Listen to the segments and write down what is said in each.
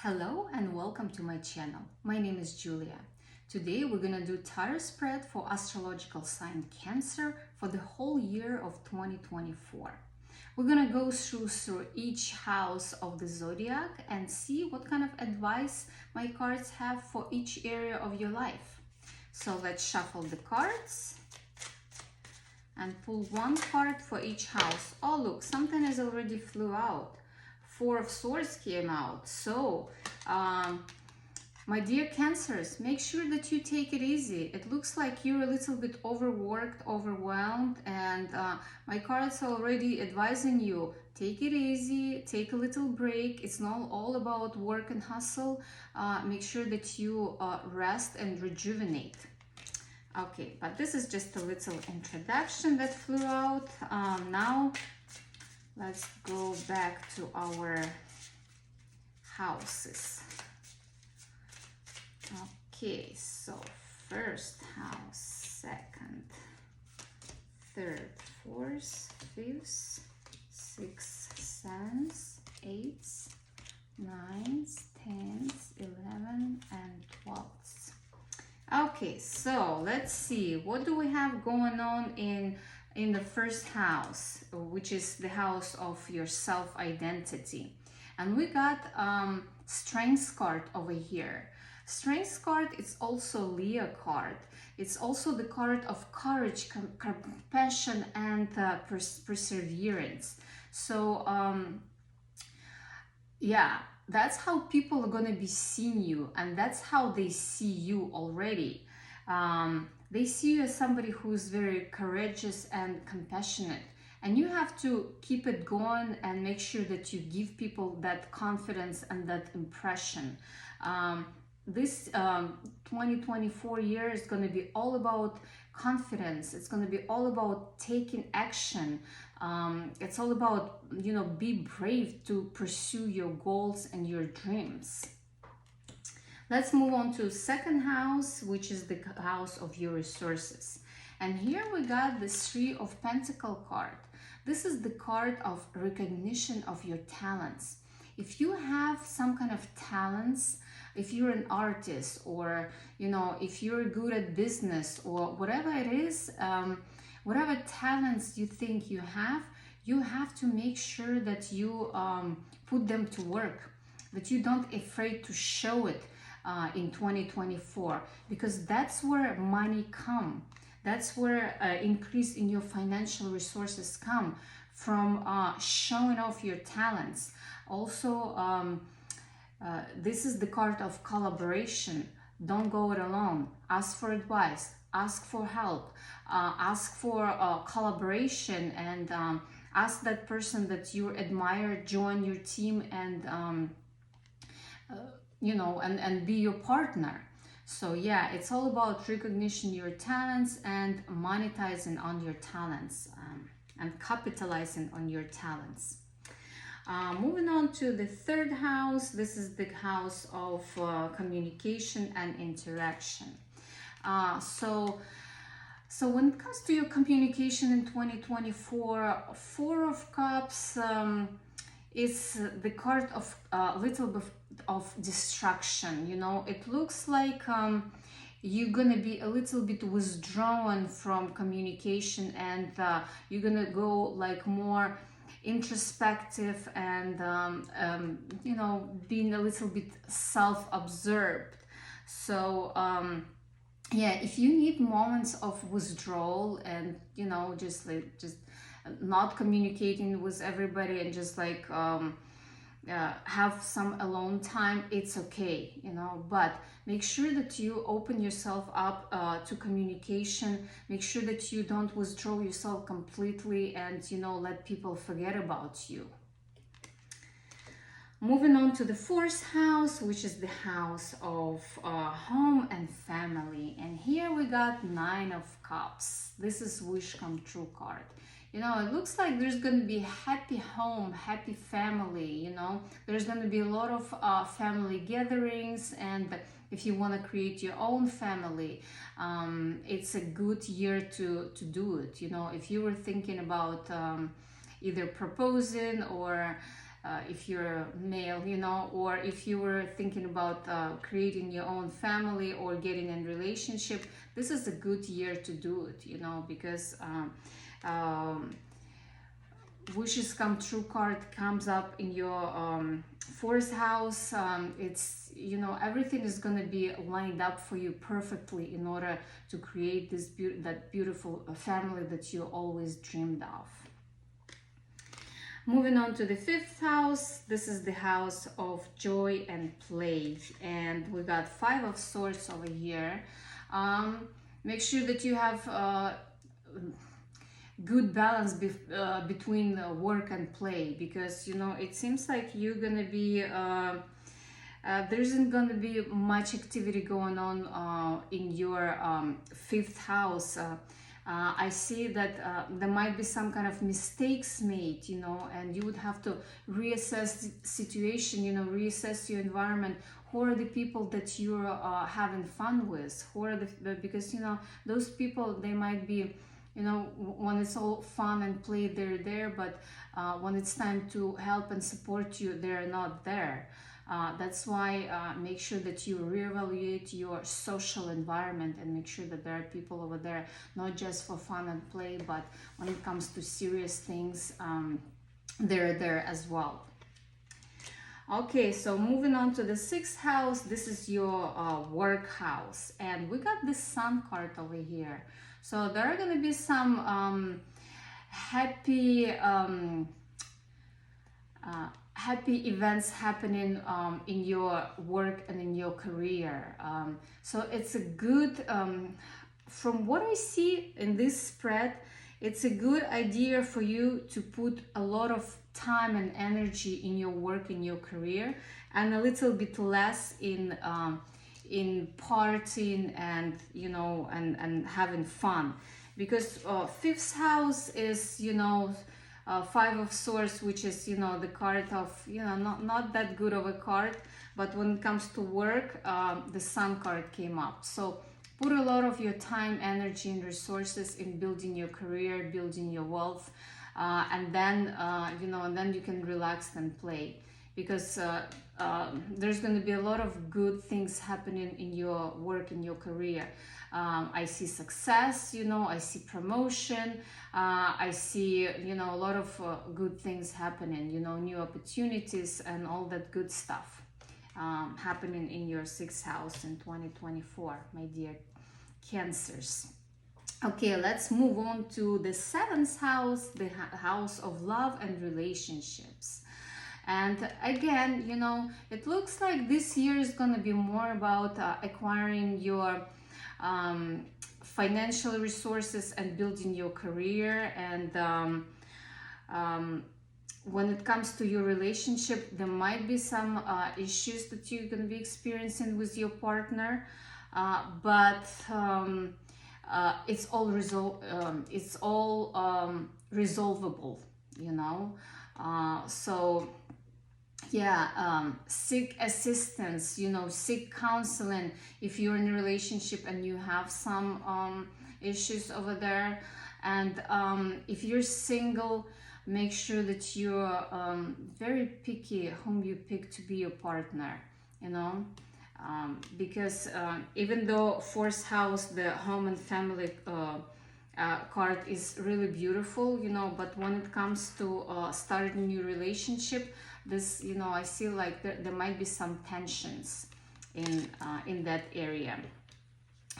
Hello and welcome to my channel. My name is Julia. Today we're gonna do tarot spread for astrological sign Cancer for the whole year of 2024. We're gonna go through each house of the zodiac and see what kind of advice my cards have for each area of your life. So let's shuffle the cards and pull one card for each house. Oh look, something has already flew out. Four of Swords came out. So, my dear Cancers, make sure that you take it easy. It looks like you're a little bit overworked, overwhelmed, and my cards are already advising you, take it easy, take a little break. It's not all about work and hustle. Make sure that you rest and rejuvenate. Okay, but this is just a little introduction that flew out. Now, let's go back to our houses. Okay, so first house, second, third, fourth, fifth, sixth, seventh, eighth, ninth, 10th, 11th, and 12th. Okay, so let's see, what do we have going on in the first house, which is the house of your self-identity. And we got Strengths card over here. Strengths card is also Leo card. It's also the card of courage, compassion, and perseverance. So yeah, that's how people are gonna be seeing you, and that's how they see you already. They see you as somebody who's very courageous and compassionate, and you have to keep it going and make sure that you give people that confidence and that impression. This 2024 year is going to be all about confidence. It's going to be all about taking action. It's all about, be brave to pursue your goals and your dreams. Let's move on to second house, which is the house of your resources. And here we got the Three of Pentacle card. This is the card of recognition of your talents. If you have some kind of talents, if you're an artist, or if you're good at business, or whatever it is, whatever talents you think you have to make sure that you put them to work, that you don't afraid to show it in 2024, because that's where money come. That's where increase in your financial resources come from, showing off your talents. Also, this is the card of collaboration. Don't go it alone. Ask for advice, ask for help, ask for collaboration, and ask that person that you admire join your team, and and be your partner. So yeah, it's all about recognition your talents and monetizing on your talents, and capitalizing on your talents. Moving on to the third house, this is the house of communication and interaction. So when it comes to your communication in 2024, Four of Cups is the card of a little bit of distraction. It looks like you're gonna be a little bit withdrawn from communication, and you're gonna go like more introspective, and being a little bit self-absorbed. So yeah, if you need moments of withdrawal, and just not communicating with everybody, and just like have some alone time, it's okay, but make sure that you open yourself up to communication. Make sure that you don't withdraw yourself completely, and let people forget about you. Moving on to the fourth house, which is the house of home and family. And here we got Nine of Cups. This is wish come true card. It looks like there's going to be happy home, happy family. There's going to be a lot of family gatherings, and if you want to create your own family, it's a good year to do it. If you were thinking about either proposing, or if you're a male, you know, or if you were thinking about creating your own family or getting in relationship, this is a good year to do it, you know, because wishes come true card comes up in your fourth house. It's, you know, everything is going to be lined up for you perfectly in order to create this that beautiful family that you always dreamed of. Moving on to the fifth house, this is the house of joy and play, and we got Five of Swords over here. Make sure that you have good balance between work and play, because, you know, it seems like you're gonna be there isn't gonna be much activity going on in your fifth house. I see that there might be some kind of mistakes made, you know, and you would have to reassess the situation, you know, reassess your environment. Who are the people that you're having fun with? Who are because, you know, those people, they might be, you know, when it's all fun and play, they're there, but when it's time to help and support you, they're not there. That's why make sure that you reevaluate your social environment and make sure that there are people over there, not just for fun and play, but when it comes to serious things, they're there as well. Okay, so moving on to the sixth house, this is your work house, and we got the Sun card over here. So there are going to be some happy happy events happening in your work and in your career. So it's a good, from what I see in this spread, it's a good idea for you to put a lot of time and energy in your work, in your career, and a little bit less in partying and, you know, and having fun, because fifth house is, you know, Five of Swords, which is, you know, the card of, you know, not that good of a card, but when it comes to work, the Sun card came up. So put a lot of your time, energy, and resources in building your career, building your wealth, and then you know, and then you can relax and play, because there's going to be a lot of good things happening in your work, in your career. I see success, you know, I see promotion, I see, you know, a lot of good things happening, you know, new opportunities and all that good stuff happening in your sixth house in 2024, my dear Cancers. Okay, let's move on to the seventh house, the house of love and relationships. And again, you know, it looks like this year is going to be more about acquiring your financial resources and building your career. And when it comes to your relationship, there might be some issues that you're going to be experiencing with your partner, but it's all resolvable, you know. So yeah, seek assistance, you know, seek counseling if you're in a relationship and you have some issues over there. And if you're single, make sure that you're very picky whom you pick to be your partner, you know, because even though fourth house, the home and family card, is really beautiful, you know, but when it comes to starting a new relationship, this, you know, I see like there might be some tensions in that area.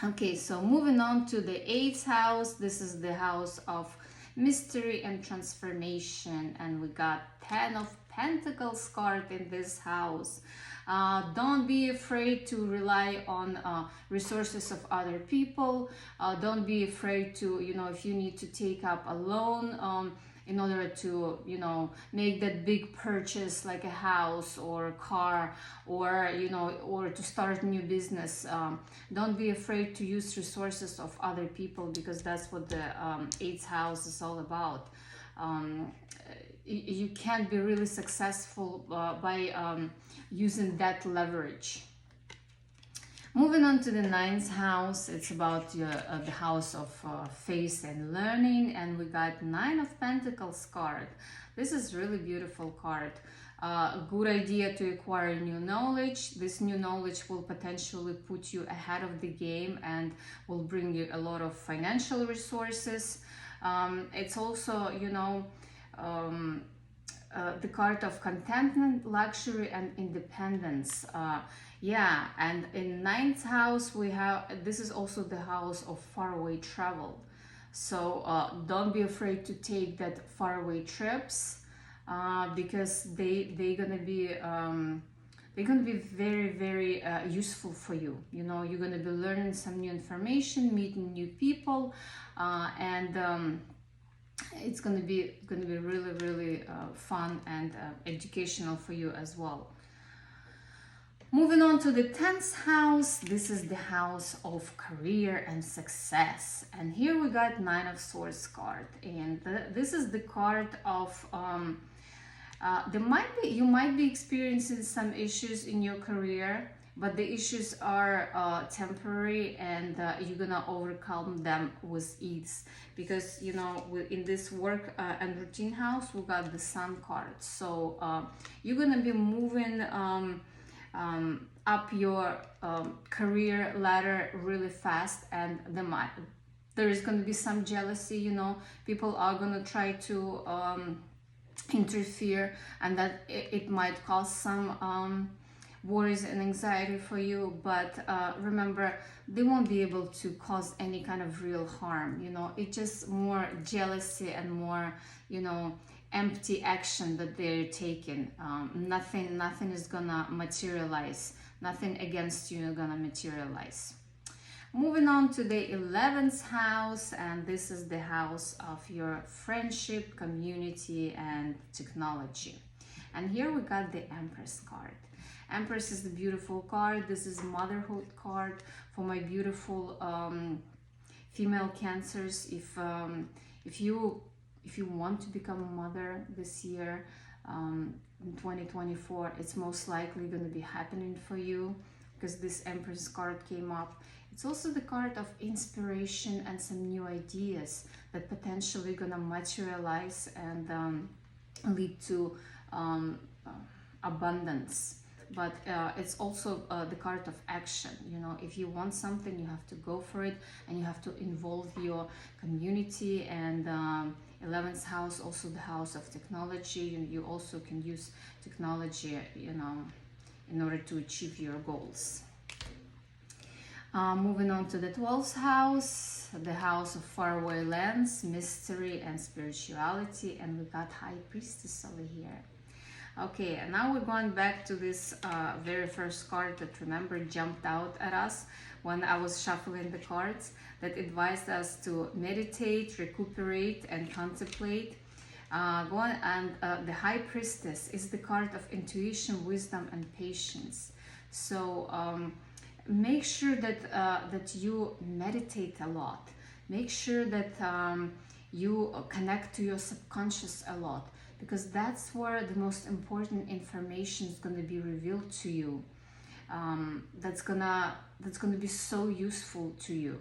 Okay, so moving on to the eighth house, this is the house of mystery and transformation, and we got 10 of Pentacles card in this house. Don't be afraid to rely on resources of other people. Don't be afraid to, you know, if you need to take up a loan in order to, you know, make that big purchase like a house or a car, or, you know, or to start a new business. Don't be afraid to use resources of other people, because that's what the eighth house is all about. You can't be really successful by using that leverage. Moving on to the ninth house, it's about the house of faith and learning, and we got Nine of Pentacles card. This is really beautiful card. A good idea to acquire new knowledge. This new knowledge will potentially put you ahead of the game and will bring you a lot of financial resources. It's also, you know, the card of contentment, luxury, and independence. Yeah, and in ninth house we have, this is also the house of faraway travel. So don't be afraid to take that faraway trips, because they're gonna be very useful for you. You know, you're gonna be learning some new information, meeting new people, and it's gonna be really fun and educational for you as well. Moving on to the 10th house, this is the house of career and success. And here we got Nine of Swords card, and this is the card of you might be experiencing some issues in your career, but the issues are temporary, and you're gonna overcome them with ease, because you know, in this work and routine house we got the Sun card. So you're gonna be moving up your career ladder really fast, and there is going to be some jealousy. You know, people are going to try to interfere, and that it might cause some worries and anxiety for you, but remember, they won't be able to cause any kind of real harm. You know, it's just more jealousy and more, you know, empty action that they're taking. Nothing is gonna materialize. Nothing against you is gonna materialize. Moving on to the 11th house, and this is the house of your friendship, community, and technology. And here we got the Empress card. Empress is the beautiful card. This is motherhood card for my beautiful female Cancers. If you want to become a mother this year, in 2024, it's most likely going to be happening for you, because this Empress card came up. It's also the card of inspiration and some new ideas that potentially going to materialize and lead to abundance. But it's also the card of action. You know, if you want something, you have to go for it, and you have to involve your community. And 11th house, also the house of technology, and you also can use technology, you know, in order to achieve your goals. Moving on to the 12th house, the house of faraway lands, mystery, and spirituality, and we got High Priestess over here. Okay, and now we're going back to this very first card that, remember, jumped out at us when I was shuffling the cards, that advised us to meditate, recuperate, and contemplate. The High Priestess is the card of intuition, wisdom, and patience. So make sure that you meditate a lot. Make sure that you connect to your subconscious a lot, because that's where the most important information is going to be revealed to you. That's gonna be so useful to you.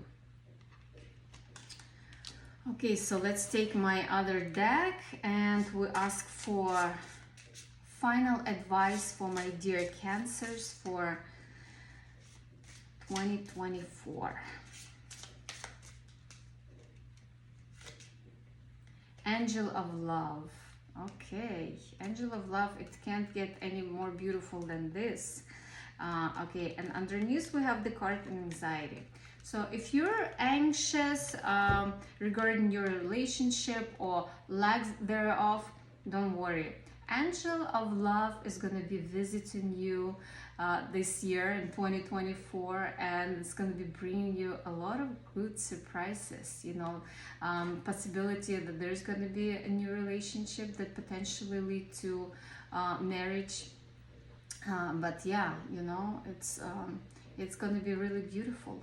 Okay, so let's take my other deck, and we ask for final advice for my dear Cancers for 2024. Angel of Love. Okay, Angel of Love, it can't get any more beautiful than this. Okay, and underneath we have the card of anxiety. So if you're anxious regarding your relationship or lack thereof, don't worry. Angel of Love is going to be visiting you this year in 2024, and it's going to be bringing you a lot of good surprises. You know, possibility that there's going to be a new relationship that potentially lead to marriage. But yeah, you know, it's going to be really beautiful.